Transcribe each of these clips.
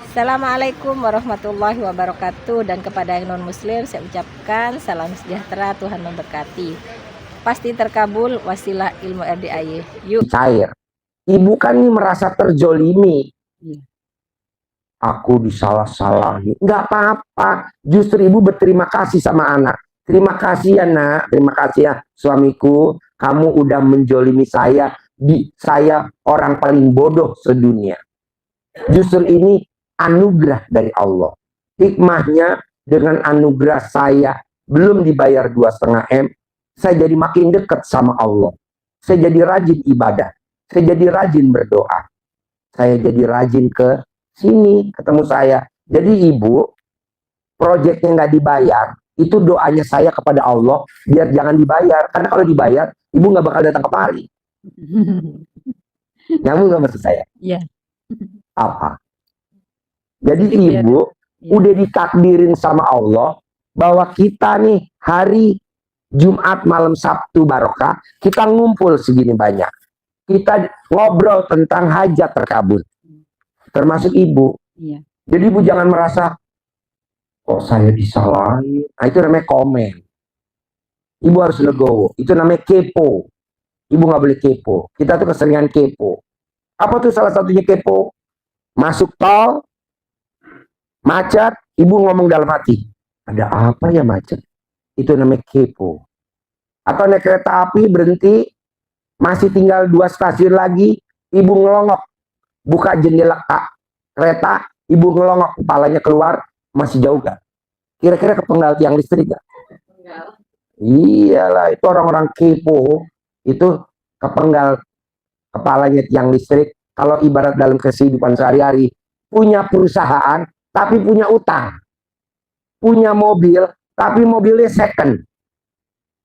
Assalamualaikum warahmatullahi wabarakatuh. Dan kepada yang non muslim saya ucapkan salam sejahtera, Tuhan memberkati. Pasti terkabul, wasilah ilmu RDAY. Yuk. Cair. Ibu kan ini merasa terjolimi. Iya. Aku disalah-salahi. Nggak apa-apa. Justru ibu berterima kasih sama anak. Terima kasih ya nak. Terima kasih ya suamiku. Kamu udah menjolimi saya. Saya orang paling bodoh sedunia. Justru ini anugerah dari Allah. Hikmahnya dengan anugerah saya belum dibayar 2,5 M. Saya jadi makin dekat sama Allah. Saya jadi rajin ibadah. Saya jadi rajin berdoa. Saya jadi rajin ke sini ketemu saya. Jadi ibu, proyeknya nggak dibayar, itu doanya saya kepada Allah biar jangan dibayar. Karena kalau dibayar, ibu nggak bakal datang kemari. Nyambung nggak maksud saya? Iya. Apa? Jadi ibu udah ditakdirin sama Allah bahwa kita nih hari Jumat malam Sabtu barokah, kita ngumpul segini banyak. Kita ngobrol tentang hajat terkabul. Termasuk ibu. Iya. Jadi ibu jangan merasa kok saya disalahin. Nah, itu namanya komen. Ibu harus legowo. Itu namanya kepo. Ibu nggak boleh kepo. Kita tuh keseringan kepo. Apa tuh salah satunya kepo? Masuk tol, macet, ibu ngomong dalam hati. Ada apa ya macet? Itu namanya kepo. Atau naik kereta api berhenti, masih tinggal 2 stasiun lagi, ibu ngelongok. Buka jendela kereta, ibu ngelongok, kepalanya keluar, masih jauh gak? Kira-kira kepenggal tiang listrik gak? Iyalah, itu orang-orang kepo, itu kepenggal kepalanya tiang listrik. Kalau ibarat dalam kehidupan sehari-hari, punya perusahaan, tapi punya utang. Punya mobil, tapi mobilnya second.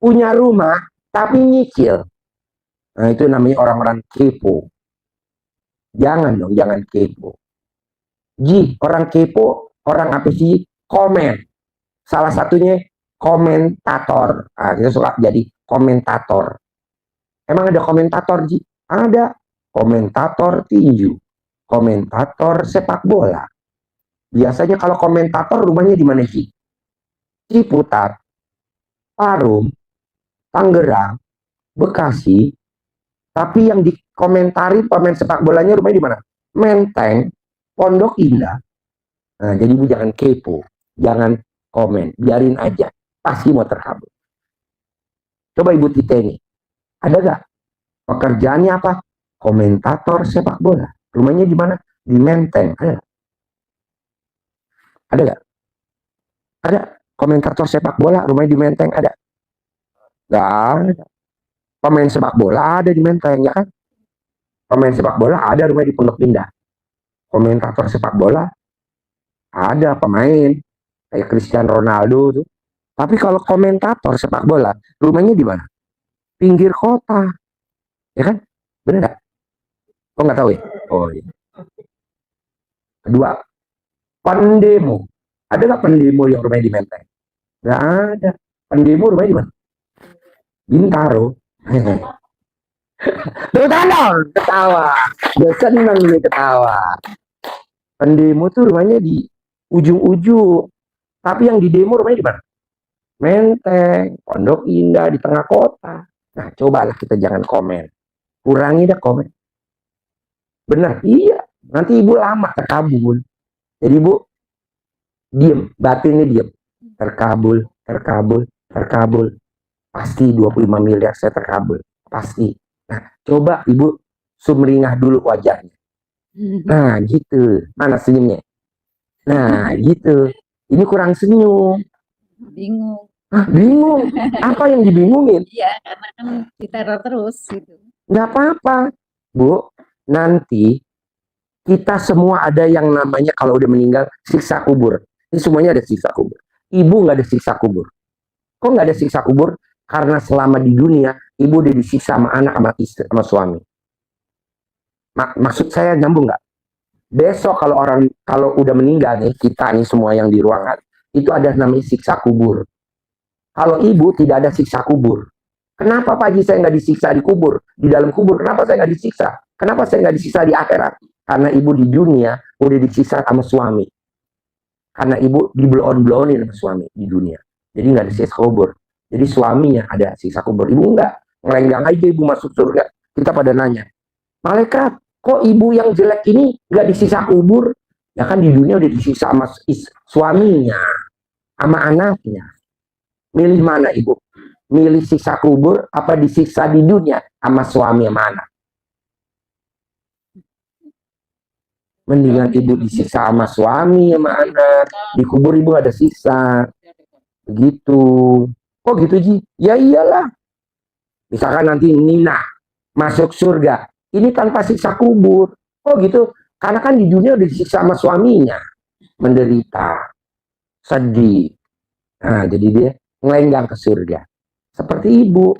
Punya rumah, tapi nyicil. Nah, itu namanya orang-orang kepo. Jangan dong, jangan kepo. Orang kepo, orang apa sih? Komen. Salah satunya komentator. Nah, kita suka jadi komentator. Emang ada komentator, Ji? Ada. Komentator tinju. Komentator sepak bola. Biasanya kalau komentator rumahnya di mana sih? Ciputat, Parung, Tangerang, Bekasi. Tapi yang dikomentari pemain sepak bolanya rumahnya di mana? Menteng, Pondok Indah. Nah, jadi ibu jangan kepo, jangan komen, biarin aja, pasti mau terkabul. Coba ibu titeni, ada gak pekerjaannya apa? Komentator sepak bola. Rumahnya di mana? Di Menteng. Ada gak? Ada komentator sepak bola rumahnya di Menteng, ada? Gak ada. Pemain sepak bola ada di Menteng, ya kan? Pemain sepak bola ada rumahnya di Pondok Indah. Komentator sepak bola ada pemain kayak Cristiano Ronaldo tuh. Tapi kalau komentator sepak bola rumahnya di mana? Pinggir kota, ya kan? Bener nggak? Kok nggak tahu ya? Oh iya. Kedua, pendemo. Ada nggak pendemo yang rumahnya di Menteng? Nggak ada. Pendemo rumahnya di mana? Bintaro. Tuh dong, ketawa. Dia seneng nih ketawa. Pendemo tuh rumahnya di ujung-ujung. Tapi yang di demo rumahnya di mana? Menteng, Pondok Indah, di tengah kota. Nah, cobalah kita jangan komen. Kurangi dah komen. Benar, iya. Nanti ibu lama terkabul. Jadi ibu diem, batinnya diem. Terkabul, terkabul, terkabul. Pasti 25 miliar saya terkabul. Pasti. Nah, coba ibu sumringah dulu wajahnya. Nah, gitu. Mana senyumnya? Nah, gitu. Ini kurang senyum. Bingung. Bingung. Apa yang dibingungin? Iya, karena kan diteror terus gitu. Nggak apa-apa, Bu. Nanti kita semua ada yang namanya kalau udah meninggal siksa kubur. Ini semuanya ada siksa kubur. Ibu nggak ada siksa kubur. Kok nggak ada siksa kubur? Karena selama di dunia ibu udah disiksa sama anak, sama istri, sama suami. Maksud saya nyambung nggak? Besok kalau udah meninggal nih, kita nih semua yang di ruangan, itu ada namanya siksa kubur. Kalau ibu tidak ada siksa kubur. Kenapa Pak Haji saya nggak disiksa di kubur? Di dalam kubur, kenapa saya nggak disiksa? Kenapa saya nggak disiksa di akhirat? Karena ibu di dunia udah disiksa sama suami. Karena ibu dibelon-belonin sama suami di dunia. Jadi nggak ada siksa kubur. Jadi suaminya ada siksa kubur. Ibu nggak. Ngelenggang aja ibu masuk surga. Kita pada nanya, malaikat, kok ibu yang jelek ini nggak disiksa kubur? Ya kan di dunia udah disiksa sama suaminya, sama anaknya. Milih mana ibu? Milih siksa kubur apa disiksa di dunia sama suami sama anak? Mendingan ibu disiksa sama suami sama anak, di kubur ibu ada siksa. Begitu. Kok gitu Ji? Ya iyalah. Misalkan nanti Nina masuk surga, ini tanpa siksa kubur. Oh gitu. Karena kan di dunia udah disiksa sama suaminya, menderita, sedih. Nah, jadi dia ngelenggang ke surga. Seperti ibu.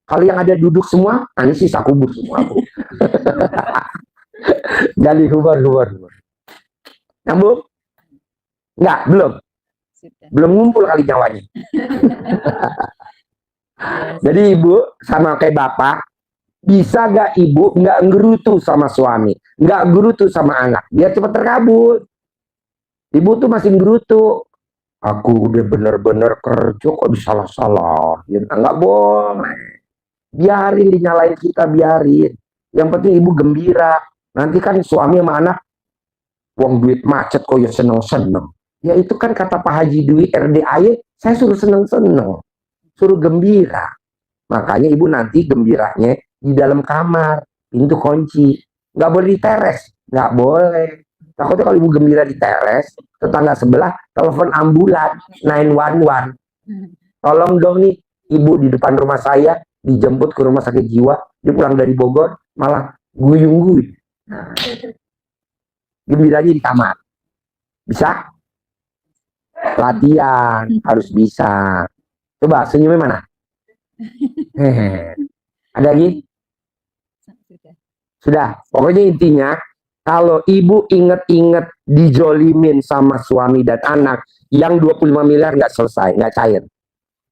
Kalau yang ada duduk semua, ini sisa kubur semua. Jadi hubur. Nyambung? Enggak, belum. Sudah. Belum ngumpul kali nyawanya. Jadi ibu sama kayak bapak, bisa gak ibu nggak ngerutu sama suami, nggak ngerutu sama anak, biar cepat terkabul. Ibu tuh masih ngerutu. Aku udah bener-bener kerja kok disalah-salah. Ya, nggak boleh. Biarin dinyalain kita, biarin. Yang penting ibu gembira. Nanti kan suami sama anak, uang duit macet kok ya seneng-seneng. Ya itu kan kata Pak Haji Dwi RDAY, saya suruh seneng-seneng. Suruh gembira. Makanya ibu nanti gembiranya di dalam kamar, pintu kunci. Nggak boleh di teres. Nggak boleh. Takutnya kalau ibu gembira di teres, tetangga sebelah telepon ambulan 911. Tolong dong nih ibu di depan rumah saya dijemput ke rumah sakit jiwa, dia pulang dari Bogor malah guyung-guyung. Gembiranya di kamar. Bisa? Latihan harus bisa. Coba senyumnya mana? Ada lagi? Sudah. Pokoknya intinya kalau ibu inget-inget dijolimin sama suami dan anak, yang 25 miliar nggak selesai, nggak cair.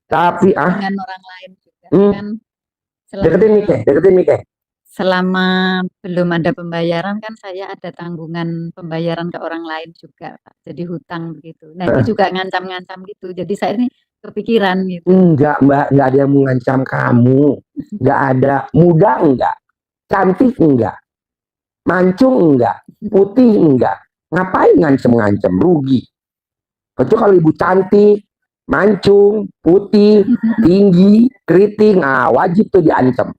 Tapi dengan orang lain juga kan deketin Mike. Selama belum ada pembayaran kan saya ada tanggungan pembayaran ke orang lain juga, Pak. Jadi hutang begitu. Nah, itu juga ngancam-ngancam gitu. Jadi saya ini kepikiran gitu. Enggak, Mbak, enggak ada yang mengancam kamu. Enggak ada. Muda enggak. Cantik enggak. Mancung enggak. Putih enggak. Ngapain ngancem-ngancem? Rugi. Kecuali kalau ibu cantik, mancung, putih, tinggi, keriting, wajib tuh diancam.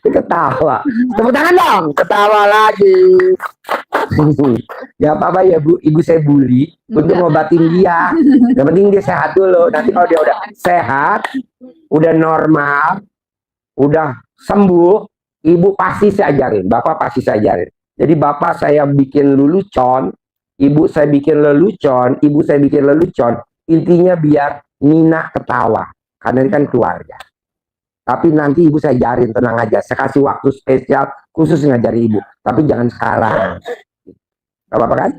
Ketawa. Tepuk tangan dong. Ketawa lagi. Ya apa-apa ya Bu, ibu saya bully untuk ngobatin dia. Yang penting dia sehat dulu. Nanti kalau dia udah sehat, udah normal, udah sembuh, ibu pasti saya ajarin, bapak pasti saya ajarin. Jadi bapak saya bikin lelucon, ibu saya bikin lelucon, ibu saya bikin lelucon. Intinya biar Nina ketawa, karena ini kan keluarga. Tapi nanti ibu saya ajarin, tenang aja. Saya kasih waktu spesial khusus ngajari ibu. Tapi jangan sekarang. Gak apa-apa kan?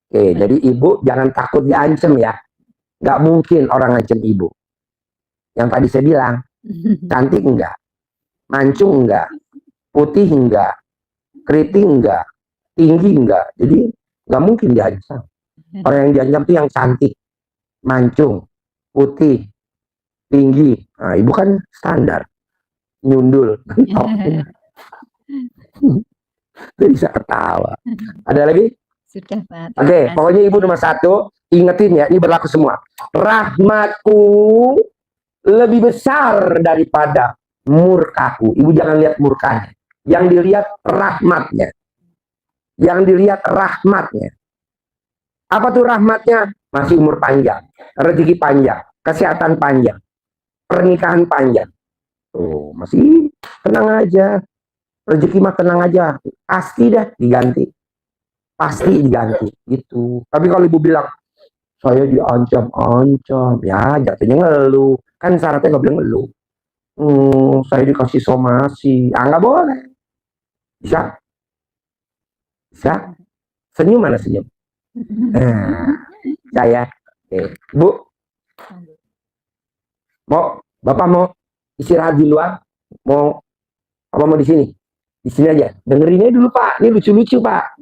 Oke, jadi ibu jangan takut diancem ya. Gak mungkin orang ngancem ibu. Yang tadi saya bilang, cantik enggak, mancung enggak, putih enggak, keriting enggak, tinggi enggak. Jadi gak mungkin diancam. Orang yang diancam itu yang cantik, mancung, putih, tinggi. Nah, ibu kan standar, nyundul. Dia bisa ketawa. Ada lagi? Sudah, Pak. Oke, pokoknya ibu nomor 1, ingetin ya, ini berlaku semua. Rahmatku lebih besar daripada murkaku. Ibu jangan lihat murkanya. Yang dilihat rahmatnya. Yang dilihat rahmatnya. Apa tuh rahmatnya? Masih umur panjang, rezeki panjang, kesehatan panjang, pernikahan panjang. Tuh, masih tenang aja. Rezeki mah tenang aja. Pasti dah diganti. Pasti diganti gitu. Tapi kalau ibu bilang saya diancam-ancam, ya jatuhnya ngeluh. Kan syaratnya nggak boleh ngeluh. Saya dikasih somasi. Nggak boleh. Bisa? Bisa? Senyum mana senyum? Saya. Oke. Bu, bapak mau istirahat di luar? Mau Apa mau di sini? Di sini aja. Dengerinnya dulu Pak. Ini lucu-lucu Pak.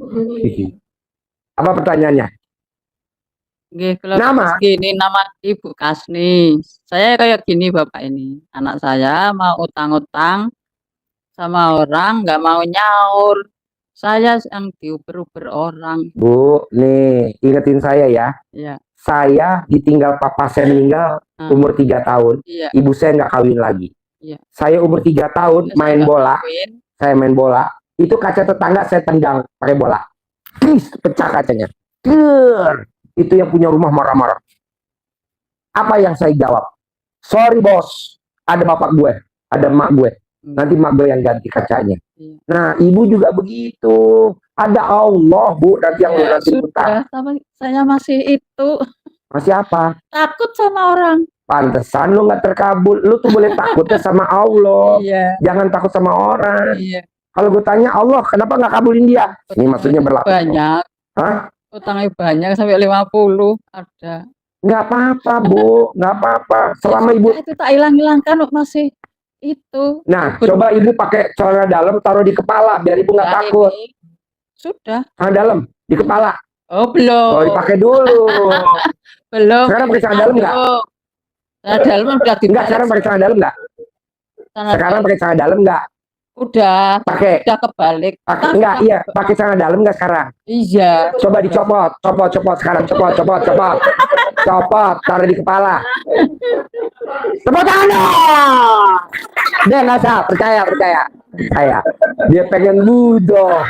Apa pertanyaannya? Nggih, kalau Nama? gini nama Ibu Kasni. Saya kayak gini Bapak ini. Anak saya mau utang-utang sama orang nggak mau nyaur. Saya yang diuber-uber orang. Bu, nih ingetin saya ya. Iya. Saya ditinggal papa saya meninggal umur 3 tahun. Iya. Ibu saya nggak kawin lagi. Iya. Saya umur 3 tahun main bola. Saya main bola. Itu kaca tetangga saya tendang pakai bola. Pecah kacanya. Itu yang punya rumah marah-marah. Apa yang saya jawab? Sorry bos, ada bapak gue, ada emak gue. Nanti emak gue yang ganti kacanya. Nah, ibu juga begitu. Ada Allah, Bu, nanti yang lunasin utang. Saya masih itu. Masih apa? Takut sama orang. Pantesan lu nggak terkabul. Lu tuh boleh takutnya sama Allah. Iya. Jangan takut sama orang. Iya. Kalau gue tanya Allah, kenapa nggak kabulin dia? Ini maksudnya berlaku. Banyak. Hah? Utangnya banyak sampai 50 ada. Nggak apa-apa Bu, nggak apa-apa. Selama ibu itu tak hilang-hilangkan kok masih itu. Nah, coba ibu pakai celana dalam taruh di kepala biar ibu nggak takut. Sudah. Celana dalam di kepala. Oh belum. Oh dipakai dulu. Belum. Sekarang pakai celana dalam nggak? Celana dalam udah di. Enggak, sekarang pakai celana dalam nggak? Sekarang pakai celana dalam nggak? Udah. Pakai. Udah kebalik. Pakai enggak? Iya, pakai celana dalam nggak sekarang? Iya. Coba dicopot, copot sekarang, copot. Copot, taruh di kepala. Tepuk tangan dong. Dia nggak sah, percaya. Saya. Dia pengen ludo.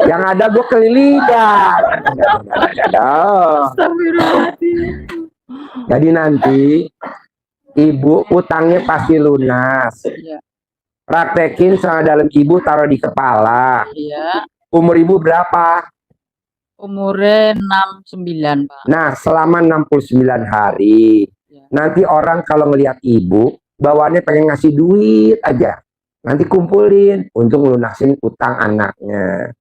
Yang ada gue kelilikan. Jadi nanti ibu utangnya pasti lunas. Iya. Praktekin celana dalam ibu taruh di kepala. Iya. Umur ibu berapa? Umurnya 69, Pak. Nah, selama 69 hari. Ya. Nanti orang kalau ngelihat ibu, bawaannya pengen ngasih duit aja. Nanti kumpulin untuk lunasin utang anaknya.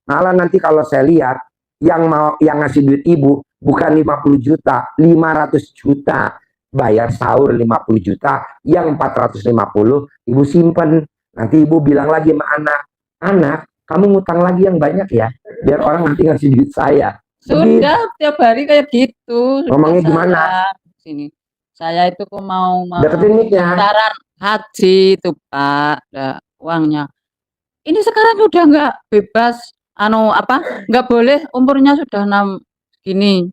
Malah nanti kalau saya lihat, yang ngasih duit ibu bukan 50 juta, 500 juta. Bayar sahur 50 juta, yang 450 ibu simpen. Nanti ibu bilang lagi sama anak, kamu ngutang lagi yang banyak ya, biar orang nanti ngasih duit saya. Sudah tiap hari kayak gitu. Ngomongnya gimana? Sini. Saya itu kok mau deketin mic-nya. Saran haji itu Pak, ada uangnya. Ini sekarang udah nggak bebas, nggak boleh umurnya sudah 6 gini.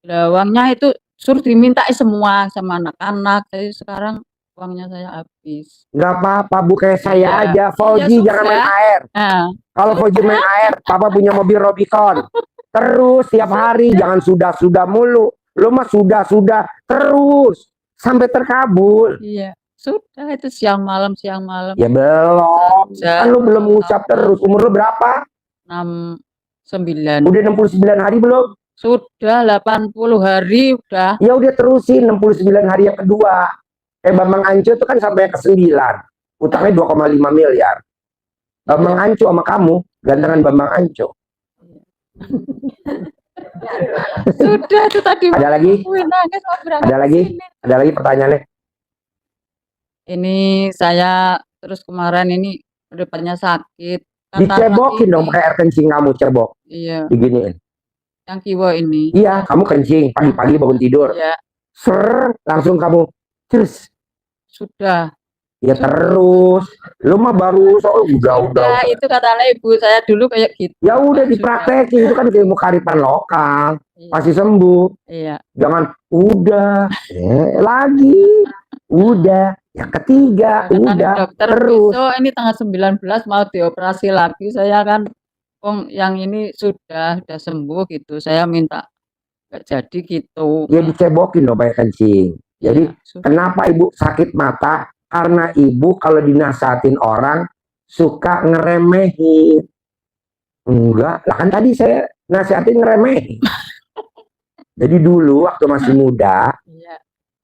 Nah, uangnya itu suruh dimintai semua sama anak-anak. Jadi sekarang uangnya saya habis. Nggak apa-apa Bu, kayak saya aja. Fauji jangan main air. Nah. Kalau Fauji main air, Papa punya mobil Robicon. Terus tiap hari, jangan sudah mulu. Lo mah sudah terus sampai terkabul. Iya, sudah itu siang malam. Ya belum. Kan lo belum ngucap terus. Umur lo berapa? 69. Udah 69 hari belum? Sudah 80 hari udah. Ya udah terusin 69 hari yang kedua. Bambang Anco itu kan sampai ke 9. Utangnya 2,5 miliar. Bambang Anco sama kamu gantengan Bambang Anco. Sudah itu tadi. Ada lagi? Ada lagi pertanyaannya? Ini saya terus kemarin ini depannya sakit. Dicebokin dong pakai air kencing kamu, cebok. Iya. Diginiin. Yang kiwo ini. Iya, kamu kencing pagi-pagi bangun tidur. Iya. Langsung kamu terus. Sudah. Ya terus. Lu mah baru udah. Itu katanya ibu saya dulu kayak gitu. Ya udah dipraktekin, itu kan ilmu kearifan lokal. Iya. Pasti sembuh. Iya. Jangan udah lagi. Udah. Yang ketiga udah dokter terus. Besok ini tanggal 19 mau dioperasi lagi. Saya kan yang ini sudah sembuh gitu. Saya minta nggak jadi gitu. Ya dicebokin dong pakai kencing. Jadi kenapa ibu sakit mata? Karena ibu kalau dinasihatin orang suka ngeremehin. Enggak, lah kan tadi saya nasihatin ngeremehin. Jadi dulu waktu masih muda,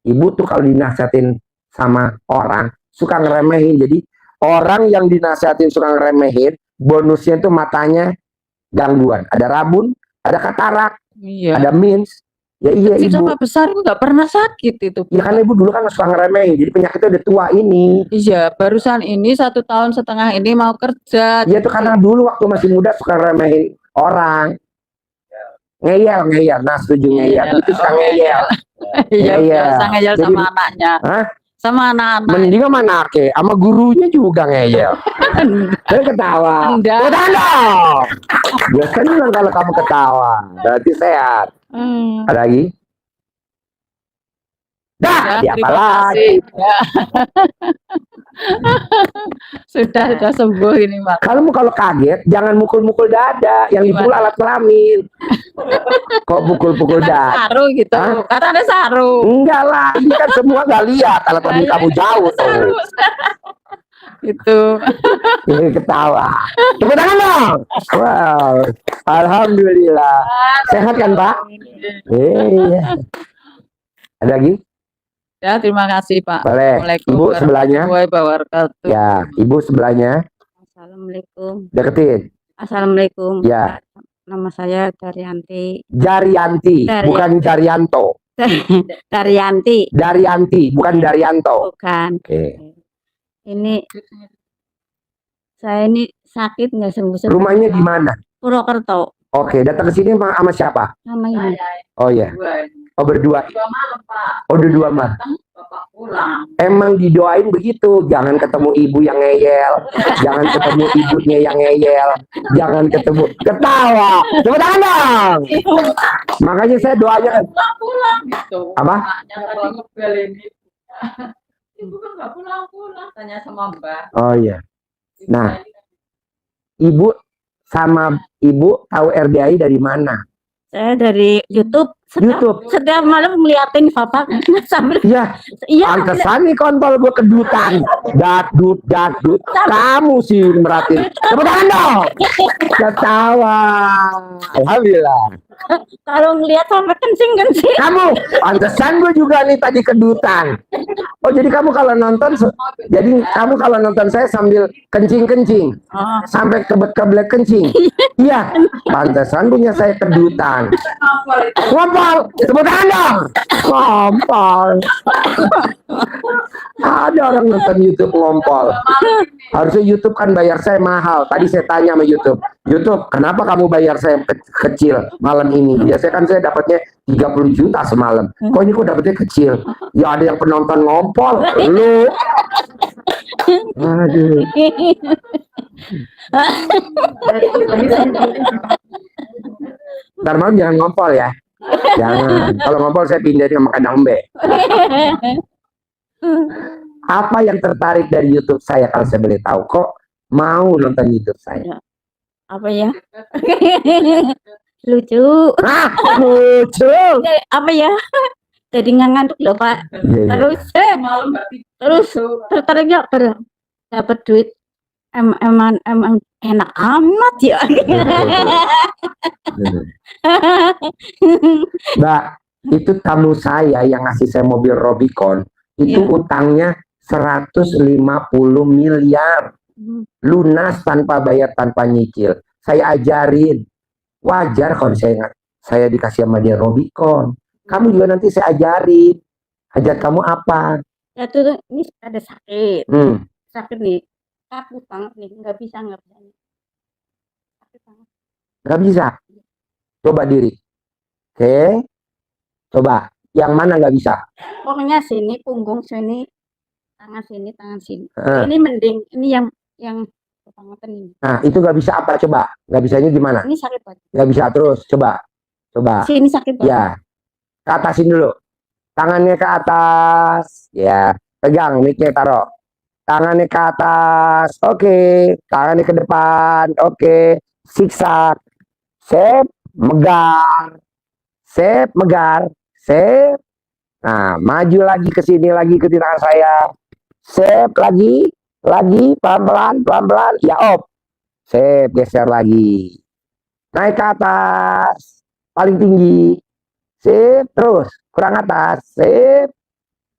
ibu tuh kalau dinasihatin sama orang suka ngeremehin. Jadi orang yang dinasihatin suka ngeremehin, bonusnya tuh matanya gangguan. Ada rabun, ada katarak, ada mins. Ya iya Kecil ibu. sama besar itu nggak pernah sakit itu. Ya kan ibu dulu kan suka ngeremehin, jadi penyakitnya udah tua ini. Iya, barusan ini 1,5 tahun ini mau kerja. Iya tuh karena dulu waktu masih muda suka remehin orang. Ngeyel. Nah setuju ngeyel. Itu suka ngeyel. Iya, Ngeyel. biasa ngeyel Jadi, sama anaknya. hah? Sama anak-anak. Mending sama anaknya, sama gurunya juga ngeyel. Saya ketawa. Enggak. Udah dong. Biasanya bilang kalau kamu ketawa, berarti sehat. Ada lagi? Dah, Ya, siapa terima lagi? kasih. Ya. Sudah sembuh ini, Pak. Kalau kaget, jangan mukul-mukul dada. Yang dipukul alat kelamin. Kok pukul-pukul dada? Saru gitu. Hah? Kata ada saru. Enggak lah, ini kan semua nggak lihat. Alat kelamin kamu jauh tuh. Itu. Ini ketawa. Tepuk tangan dong. Wow. Alhamdulillah. Sehat kan Pak? Iya. Ada lagi? Ya, terima kasih, Pak. Boleh. Ibu sebelahnya. Wabarakatuh. Ya, ibu sebelahnya. Assalamualaikum. Deketin. Assalamualaikum. Ya. Nama saya Daryanti. Jarianti, Daryanti. bukan Jarianto. Daryanti. Daryanti, bukan Daryanto. Bukan. Oke. Ini saya ini sakit nggak sembuh-sembuh. Rumahnya di mana? Purwokerto. Oke, datang ke sini sama siapa? Nama ini. Oh ya. Oh berdua. Malam, Pak. Oh berdua mah. Bapak pulang. Emang didoain begitu, jangan ketemu ibu yang ngeyel, jangan ketemu ibunya yang ngeyel, jangan ketemu ketawa. Tepuk tangan dong. Makanya saya doanya Pulang gitu. apa? Maknya tadi ngebel ini. Ibu kan nggak pulang-pulang. Tanya sama Mbak. Oh iya. Nah, ibu sama ibu tahu RDI dari mana? Saya dari YouTube. YouTube. Setiap malam ngeliatin Bapak sambil. Ya, Iya. pantesan nih kontol gue kedutan. Dadut. Kamu sih merhatiin. Tepuk tangan dong. Ketawa. Alhamdulillah. Kalau ngeliat sampai kencing. Kamu, pantesan gue juga nih tadi kedutan. Oh jadi kamu kalau nonton, saya sambil kencing, Oh. sampai kebelet kencing. Iya, pantesan punya saya kedutan. Ngompol, tepuk tangan dong. Ngompol. Ada orang nonton YouTube ngompol. Harusnya YouTube kan bayar saya mahal. Tadi saya tanya sama YouTube, kenapa kamu bayar saya kecil malam ini? Biasanya kan saya dapatnya 30 juta semalam. Kok ini kok dapatnya kecil? Ya ada yang penonton ngompol. Lu. Aduh. Ntar malam jangan ngompol ya. Jangan. Kalau ngompol saya pindah ke makan ombe. Apa yang tertarik dari YouTube saya kalau saya boleh tahu? Kok mau nonton YouTube saya? Apa ya? Lucu. Ah, lucu. Apa ya? Jadi nggak ngantuk loh Pak. Iya, iya. Terus tertariknya dapat duit. Emang enak amat ya. Mbak, itu tamu saya yang ngasih saya mobil Rubicon, itu Iya. utangnya 150 miliar. Lunas tanpa bayar, tanpa nyicil. Saya ajarin. Wajar kalau saya dikasih sama dia Rubicon. Kamu juga nanti saya ajarin. Hajat kamu apa? Ya tuh ini ada sakit. Sakit nih. Kaku banget nih, nggak bisa. Sakit banget. Nggak bisa. Coba diri. Oke. Coba. Yang mana nggak bisa? Pokoknya sini, punggung sini, tangan sini. Eh. Ini mending, ini yang banget ini. Nah, itu nggak bisa apa? Coba. Nggak bisanya gimana? Ini sakit banget. Nggak bisa terus. Coba. Sini sakit banget. Ya. Ke atasin dulu. Tangannya ke atas. Ya. Pegang, mic-nya taruh. Tangannya ke atas. Oke. Tangannya ke depan. Oke. Siksa. Sep. Megar. Sep. Megar. Sep. Nah, maju lagi ke sini lagi ke tangan saya. Sep lagi. Pelan-pelan. Ya, op. Sep, geser lagi. Naik ke atas. Paling tinggi. Sip, terus kurang atas. Sip.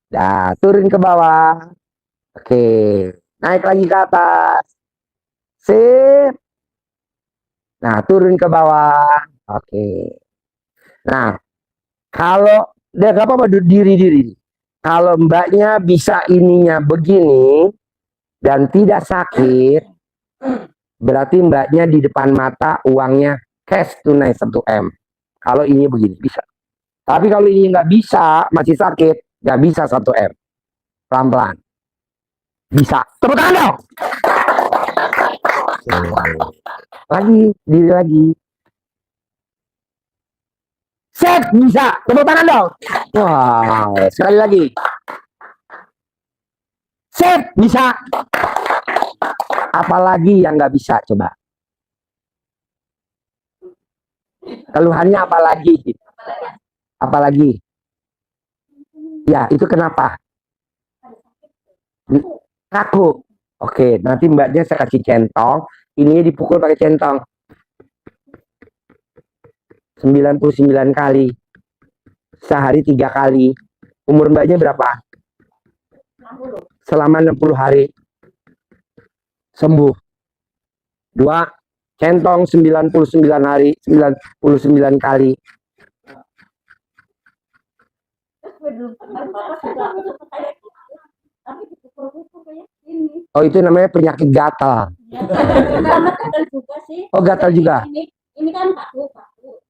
Dah, turun ke bawah. Oke, naik lagi ke atas. Sip. Nah, turun ke bawah. Oke. Nah, Kalau dia gak apa-apa diri. Kalau mbaknya bisa ininya begini dan tidak sakit, berarti mbaknya di depan mata uangnya cash tunai 1 M. Kalau ini begini bisa. Tapi kalau ini nggak bisa, masih sakit, nggak bisa 1 M. Pelan-pelan. Bisa. Tepuk tangan dong. Lagi, diri lagi. Set, bisa. Tepuk tangan dong. Wow, sekali lagi. Set, bisa. Apalagi yang nggak bisa, coba. Keluhannya apalagi? Apalagi? Ya, itu kenapa? Kaku. Oke, nanti mbaknya saya kasih centong. Ini dipukul pakai centong. 99 kali. Sehari 3 kali. Umur mbaknya berapa? 60. Selama 60 hari. Sembuh. 2. Centong 99 hari. 99 kali. Oh, itu namanya penyakit gatal. Oh, gatal juga. Ini kan kaku.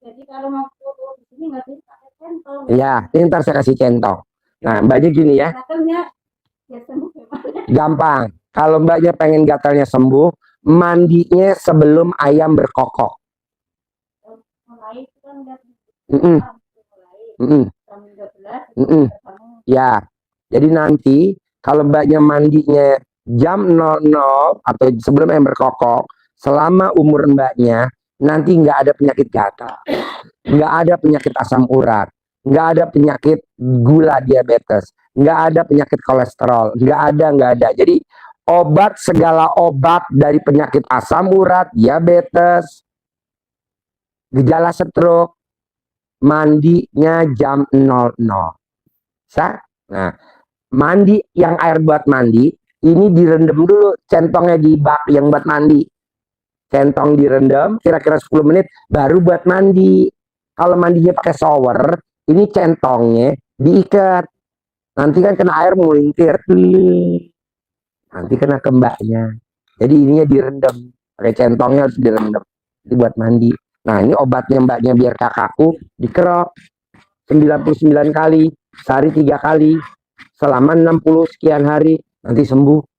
Jadi kalau mau di sini nggak bisa pakai centong. Ya, ini ntar saya kasih centong. Nah, mbaknya gini ya. Gatalnya ya sembuh gimana? Gampang. Kalau mbaknya pengen gatalnya sembuh, mandinya sebelum ayam berkokok. Mulai itu kan udah Mm-mm. Mm-mm. jam 12. Mm-mm. Ya, jadi nanti kalau mbaknya mandinya jam 00 atau sebelum ayam berkokok, selama umur mbaknya nanti nggak ada penyakit gatal, nggak ada penyakit asam urat, nggak ada penyakit gula diabetes, nggak ada penyakit kolesterol, nggak ada. Jadi segala obat dari penyakit asam urat, diabetes, gejala stroke, mandinya jam 00. Nah, mandi yang air buat mandi ini direndam dulu centongnya di bak yang buat mandi. Centong direndam kira-kira 10 menit baru buat mandi. Kalau mandinya pakai shower, ini centongnya diikat. Nanti kan kena air melintir. Nanti kena ke mbaknya. Jadi ininya direndam. Pakai centongnya harus direndam. Jadi buat mandi. Nah, ini obatnya mbaknya biar kakakku dikerok 99 kali, sehari 3 kali, selama 60 sekian hari, nanti sembuh.